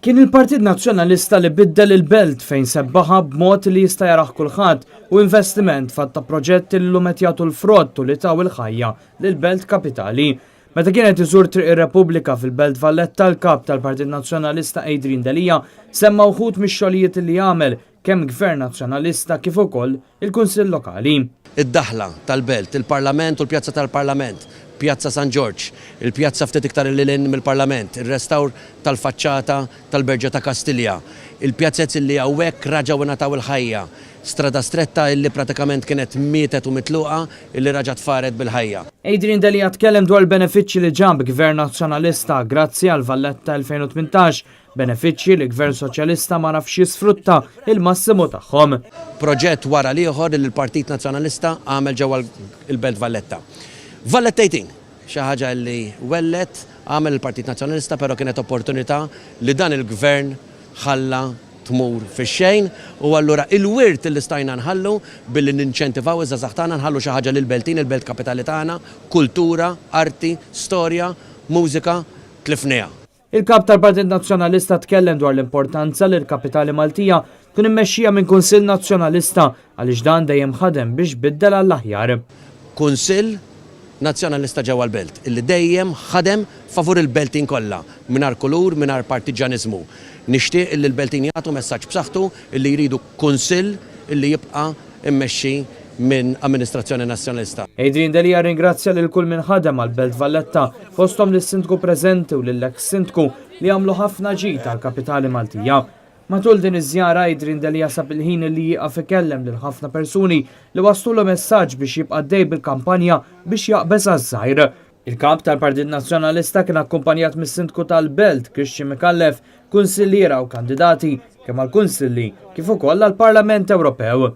Kien il-Partit Nazzjonalista li biddel il-belt fejn sebbaħa b'mod li jista' jaraħ kulħadd u investiment fatta proġetti li l-lumet jagħtu l-frott u li taw il-ħajja lill-belt kapitali. Meta kienet iżur triq ir-Repubblika fil-Belt Valletta l-kap tal-Partit Nazzjonalista Adrien Delija semma wħud mix-xogħlijiet li jagħmel kemm Gvern Nazzjonalista kif ukoll il-Kunsill Lokali. Id-daħla tal-Belt, il-Parlament u l-Pjazza tal-Parlament, Pjazza San George, il-pjazza ftit iktar il-lin mill-Parlament, il-restawr tal-faċċata tal-Berġa ta' Kastilja, il-pjazzezz li hawnhekk raġaw nataw il-ħajja, strada stretta illi pratikament kienet mietet u mitluqa illi raġat faret bil-ħajja. Adrien Delija tkellem dwar il-benefiċċji li ġab Gvern Nazzjonalista grazzi għal Valletta 2018, benefiċċji li Gvern Soċjalista ma nafx jisfrutta il-massimu tagħhom. Proġett wara l-ieħor li l-Partit Nazzjonalista għamel ġewwa il-Belt Valletta. Valletating, xi ħaġa li wellet għamel il-Partit Nazzjonalista, però kienet opportunità li dan il-Gvern ħalla tmur fix-xejn u allura il-wirt li stajna nħallu billi ninċentivaw iż-żazax tagħna nħallu xi ħaġa lil-Beltin, il-Belt Kapitali tagħna, kultura, arti, storja, mużika, tlifniha. Il-kap tal-Partit Nazzjonalista tkellem dwar l-importanza li l-Kapitali Maltija tkun immexxija minn Kunsill Nazzjonalista għaliex dan dejjem ħadem biex biddel għall-aħjar. Kunsill Nazzjonalista ġewwa l-Belt, illi dejjem ħadem favur il-Beltin kollha, mingħajr kulur, mingħajr partiġaniżmu. Nixtieq illi l-Beltin jagħtu messaġġ b'saħħtu illi jridu kunsill illi jibqa' immexxi minn Amministrazzjoni Nazzjonalista. Adrien Delija ringrazzja lil kull min ħadem għall-Belt Valletta fosthom lis-Sindku preżenti u lill-eks Sindku li għamlu ħafna ġid għall-Kapitali Maltija. Matul din iż-żjara Adrien Delija sab il-ħin li jieqaf ikellem lil ħafna persuni li wassulu messaġġ biex jibqa' dej bil-kampanja biex jaqbeż għaż-żgħir. Il-kap tal-Partit Nazzjonalista kien akkumpanjat mis-Sindku tal-Belt Christian Mikallef, kunsilliera u kandidati kemm għall-Kunsilli kif ukoll għall-Parlament Ewropew.